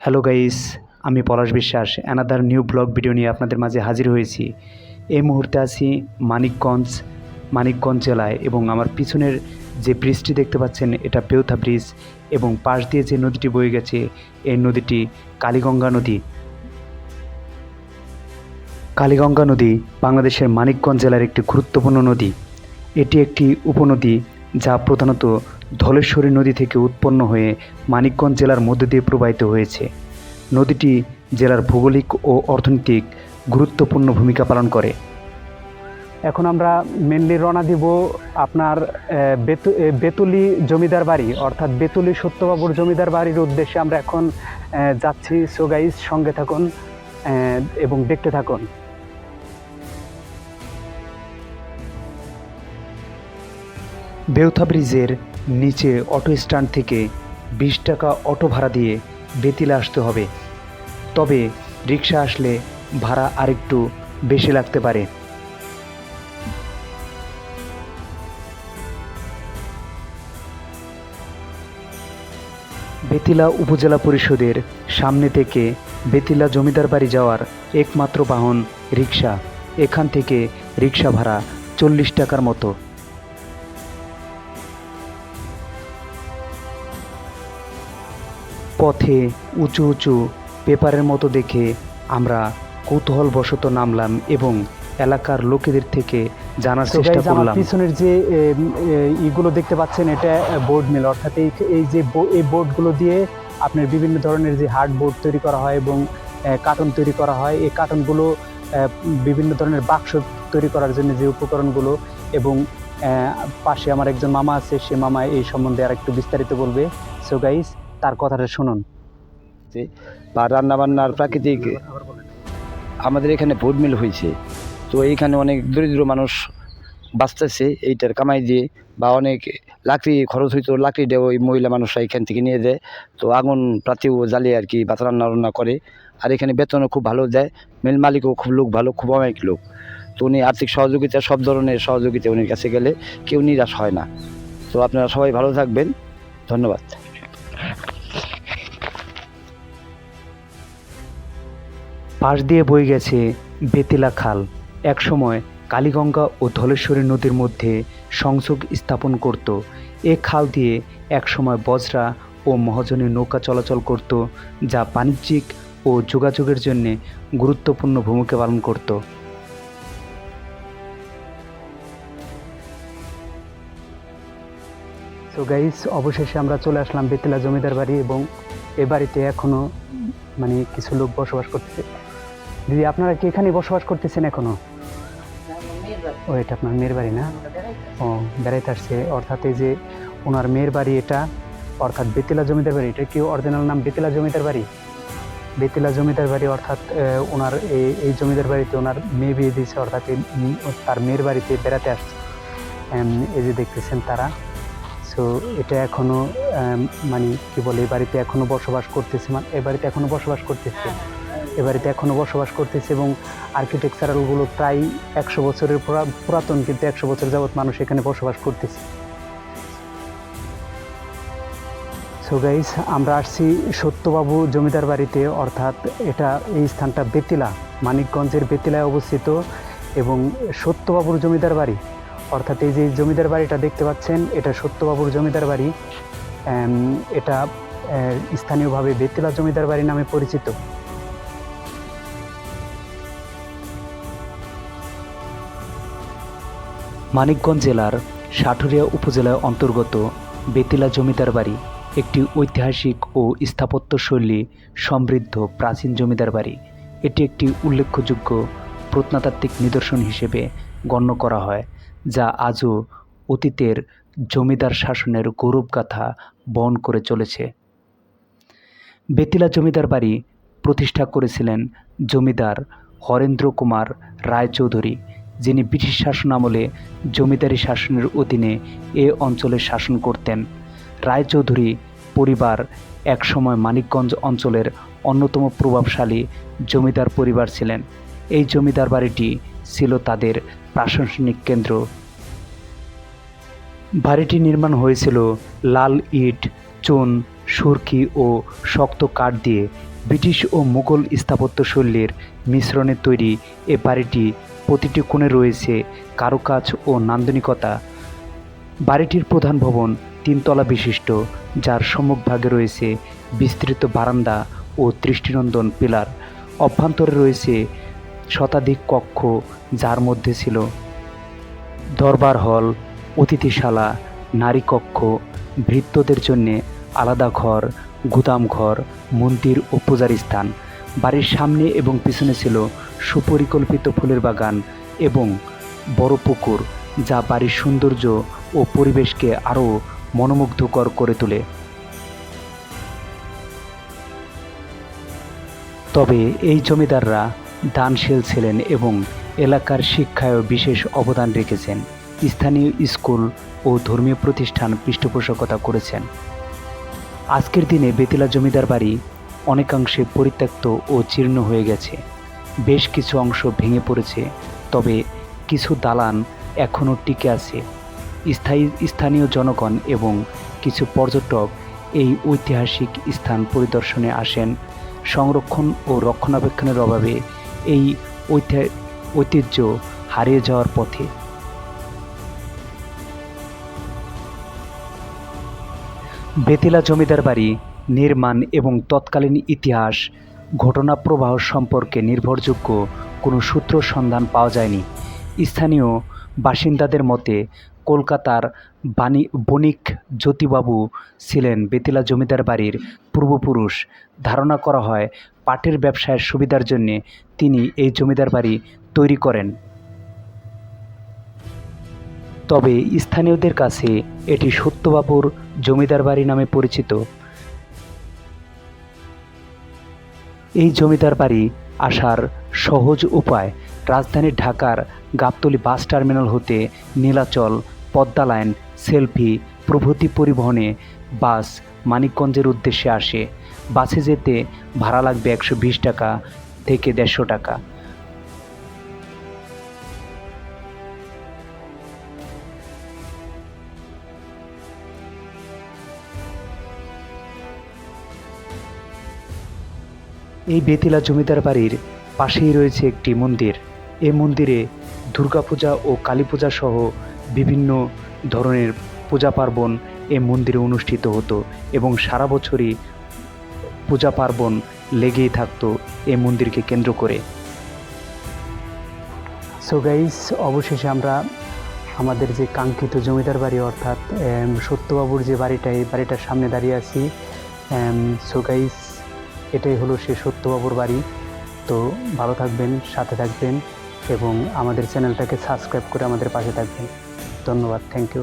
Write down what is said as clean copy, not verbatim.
Hello guys, আমি পলাশ বিশ্বাস another new blog video নিয়ে আপনাদের মাঝে হাজির হয়েছি। এই মুহূর্তে আছি মানিকগঞ্জ জেলায় এবং আমার পিছনের যে ব্রিজটি দেখতে পাচ্ছেন এটা বেউথা ব্রিজ এবং পাশ দিয়ে যে নদীটি বয়ে গেছে এই নদীটি কালীগঙ্গা নদী। কালীগঙ্গা নদী বাংলাদেশের মানিকগঞ্জ জেলার একটি গুরুত্বপূর্ণ নদী। এটি একটি উপনদী যা প্রধানত ধলেশ্বরী নদী থেকে উৎপন্ন হয়ে মানিকগঞ্জ জেলার মধ্য দিয়ে প্রবাহিত হয়েছে। নদীটি জেলার ভৌগোলিক ও অর্থনৈতিক গুরুত্বপূর্ণ ভূমিকা পালন করে। এখন আমরা মেনলি রওনা দিব আপনার বেতুলি জমিদার বাড়ি অর্থাৎ বেতুলি সত্যবাবুর জমিদার বাড়ির উদ্দেশ্যে আমরা এখন যাচ্ছি। সো গাইস, সঙ্গে থাকুন এবং দেখতে থাকুন। বেউথা ব্রিজের নিচে অটো স্ট্যান্ড থেকে 20 টাকা অটো ভাড়া দিয়ে বেতিলা আসতে হবে, তবে রিক্সা আসলে ভাড়া আরেকটু বেশি লাগতে পারে। বেতিলা উপজেলা পরিষদের সামনে থেকে বেতিলা জমিদার বাড়ি যাওয়ার একমাত্র বাহন রিক্সা। এখান থেকে রিক্সা ভাড়া 40 টাকার মতো। পথে উঁচু উঁচু পেপারের মতো দেখে আমরা কৌতূহলবশত নামলাম এবং এলাকার লোকেদের থেকে জানার চেষ্টা করলাম। পিছনের যে ইগুলো দেখতে পাচ্ছেন এটা বোর্ড মিল, অর্থাৎ এই বোর্ডগুলো দিয়ে আপনার বিভিন্ন ধরনের যে হার্ড বোর্ড তৈরি করা হয় এবং কার্টন তৈরি করা হয়। এই কার্টনগুলো বিভিন্ন ধরনের বাক্স তৈরি করার জন্য যে উপকরণগুলো, এবং পাশে আমার একজন মামা আছে, সে মামা এই সম্বন্ধে আর একটু বিস্তারিত বলবে। সো গাইস, তার কথাটা শুনুন। বা রান্নাবান্নার প্রাকৃতিক আমাদের এখানে বোর্ড মিল হয়েছে, তো এইখানে অনেক দরিদ্র মানুষ বাঁচতেছে এইটার কামাই দিয়ে, বা অনেক লাকড়ি খরচ হইতো, লাকড়িটাও ওই মহিলা মানুষরা এখান থেকে নিয়ে দেয়। তো আগুন প্রাতিও জ্বালিয়ে আর কি ভাত রান্না করে। আর এখানে বেতনও খুব ভালো দেয়, মিল মালিকও খুব লোক ভালো, খুব অনেক লোক। তো উনি আর্থিক সহযোগিতা, সব ধরনের সহযোগিতা উনির কাছে গেলে কেউ নিরাশ হয় না। তো আপনারা সবাই ভালো থাকবেন, ধন্যবাদ। পাশ দিয়ে বয়ে গেছে বেতিলা খাল। একসময় কালীগঙ্গা ও ধলেশ্বরী নদীর মধ্যে সংযোগ স্থাপন করত। এ খাল দিয়ে একসময় বজরা ও মহাজনী নৌকা চলাচল করত, যা বাণিজ্যিক ও যোগাযোগের জন্য গুরুত্বপূর্ণ ভূমিকা পালন করত। সো গাইস, অবশেষে আমরা চলে আসলাম বেতিলা জমিদার বাড়ি এবং এ বাড়িতে এখনো কিছু লোক বসবাস করতেছে। দিদি, আপনারা কি এখানে বসবাস করতেছেন এখনো? ও, এটা আপনার মেয়ের বাড়ি না? ও, বেড়াইতে আসছে, অর্থাৎ এই যে ওনার মেয়ের বাড়ি এটা, অর্থাৎ বেতিলা জমিদার বাড়ি। এটা কি অরিজিনাল নাম বেতিলা জমিদার বাড়ি? বেতিলা জমিদার বাড়ি, অর্থাৎ ওনার এই জমিদার বাড়িতে ওনার মেয়ে বিয়ে দিয়েছে, অর্থাৎ তার মেয়ের বাড়িতে বেড়াতে আসছে। এই যে দেখতেছেন তারা। সো এটা এখনো কি বলে, এই বাড়িতে এখনো বসবাস করতেছে, এ বাড়িতে এখনো বসবাস করতেছে এবং আর্কিটেকচারালগুলো প্রায় 100 বছরের পুরাতন, কিন্তু 100 বছর যাবৎ মানুষ এখানে বসবাস করতেছে। সো গাইস, আমরা আসছি সত্যবাবু জমিদার বাড়িতে, অর্থাৎ এই স্থানটা বেতিলা, মানিকগঞ্জের বেতিলায় অবস্থিত। এবং সত্যবাবুর জমিদার বাড়ি, অর্থাৎ এই যে জমিদার বাড়িটা দেখতে পাচ্ছেন, এটা সত্যবাবুর জমিদার বাড়ি। এটা স্থানীয়ভাবে বেতিলা জমিদার বাড়ি নামে পরিচিত। মানিকগঞ্জ জেলার সাটুরিয়া উপজেলার অন্তর্গত বেতিলা জমিদার বাড়ি একটি ঐতিহাসিক ও স্থাপত্যশৈলী সমৃদ্ধ প্রাচীন জমিদার বাড়ি। এটি একটি উল্লেখযোগ্য প্রত্নতাত্ত্বিক নিদর্শন হিসেবে গণ্য করা হয়, যা আজও অতীতের জমিদার শাসনের গৌরবগাথা বহন করে চলেছে। বেতিলা জমিদার বাড়ি প্রতিষ্ঠা করেছিলেন জমিদার হরেন্দ্র কুমার রায়চৌধুরী, যিনি ব্রিটিশ শাসন আমলে জমিদারি শাসনের অধীনে এ অঞ্চলে শাসন করতেন। রায়চৌধুরী পরিবার একসময় মানিকগঞ্জ অঞ্চলের অন্যতম প্রভাবশালী জমিদার পরিবার ছিলেন। এই জমিদার বাড়িটি ছিল তাদের প্রশাসনিক কেন্দ্র। বাড়িটি নির্মাণ হয়েছিল লাল ইট, চুন, সুরকি ও শক্ত কাঠ দিয়ে ব্রিটিশ ও মুঘল স্থাপত্যশৈলীর মিশ্রণে তৈরি এ বাড়িটি প্রতিটি কোণে রয়েছে কারুকাজ ও নান্দনিকতা। বাড়িটির প্রধান ভবন 3 তলা বিশিষ্ট, যার সম্মুখভাগে রয়েছে বিস্তৃত বারান্দা ও দৃষ্টিনন্দন পিলার। অভ্যন্তরে রয়েছে শতাধিক কক্ষ, যার মধ্যে ছিল দরবার হল, অতিথিশালা, নারী কক্ষ, ভৃত্যদের জন্যে আলাদা ঘর, গুদাম ঘর, মন্দির ও পূজার স্থান। বাড়ির সামনে এবং পিছনে ছিল সুপরিকল্পিত ফুলের বাগান এবং বড় পুকুর, যা বাড়ির সৌন্দর্য ও পরিবেশকে আরও মনোমুগ্ধকর করে তোলে। তবে এই জমিদাররা দানশীল ছিলেন এবং এলাকার শিক্ষায়ও বিশেষ অবদান রেখেছেন। স্থানীয় স্কুল ও ধর্মীয় প্রতিষ্ঠান পৃষ্ঠপোষকতা করেছেন। আজকের দিনে বেতিলা জমিদার বাড়ি অনেকাংশে পরিত্যক্ত ও জীর্ণ হয়ে গেছে। বেশ কিছু অংশ ভেঙে পড়েছে, তবে কিছু দালান এখনও টিকে আছে। স্থানীয় জনগণ এবং কিছু পর্যটক এই ঐতিহাসিক স্থান পরিদর্শনে আসেন। সংরক্ষণ ও রক্ষণাবেক্ষণের অভাবে এই ঐতিহ্য হারিয়ে যাওয়ার পথে। বেতিলা জমিদার বাড়ি নির্মাণ এবং তৎকালীন ইতিহাস ঘটনা প্রবাহ সম্পর্কে নির্ভরযোগ্য কোনো সূত্র সন্ধান পাওয়া যায়নি। স্থানীয় বাসিন্দাদের মতে কলকাতার বণিক জ্যোতিবাবু ছিলেন বেতিলা জমিদার বাড়ির পূর্বপুরুষ। ধারণা করা হয় পাটের ব্যবসায়ের সুবিধার জন্যে তিনি এই জমিদার বাড়ি তৈরি করেন। তবে স্থানীয়দের কাছে এটি সত্যবাবুর জমিদার বাড়ি নামে পরিচিত। এই জমিদার বাড়ি আসার সহজ উপায় রাজধানী ঢাকার গাবতলী বাস টার্মিনাল হতে নীলাচল, পদ্মা লাইন, সেলফি প্রভৃতি পরিবহনে বাস মানিকগঞ্জের উদ্দেশ্যে আসে। বাসে যেতে ভাড়া লাগবে 120 টাকা থেকে 150 টাকা। এই বেতিলা জমিদার বাড়ির পাশেই রয়েছে একটি মন্দির। এই মন্দিরে দুর্গাপূজা ও কালী পূজা সহ বিভিন্ন ধরনের পূজা পার্বণ এই মন্দিরে অনুষ্ঠিত হতো এবং সারা বছরই পূজা পার্বণ লেগেই থাকতো এই মন্দিরকে কেন্দ্র করে। সো গাইস, অবশেষে আমরা আমাদের যে কাঙ্ক্ষিত জমিদার বাড়ি অর্থাৎ সত্যবাবুর যে বাড়িটা, এই বাড়িটার সামনে দাঁড়িয়ে আছি। সো গাইস, এটাই হলো সে সত্যবাবুর বাড়ি। তো ভালো থাকবেন, সাথে থাকবেন এবং আমাদের চ্যানেলটাকে সাবস্ক্রাইব করে আমাদের পাশে থাকবেন। ধন্যবাদ, থ্যাংক ইউ।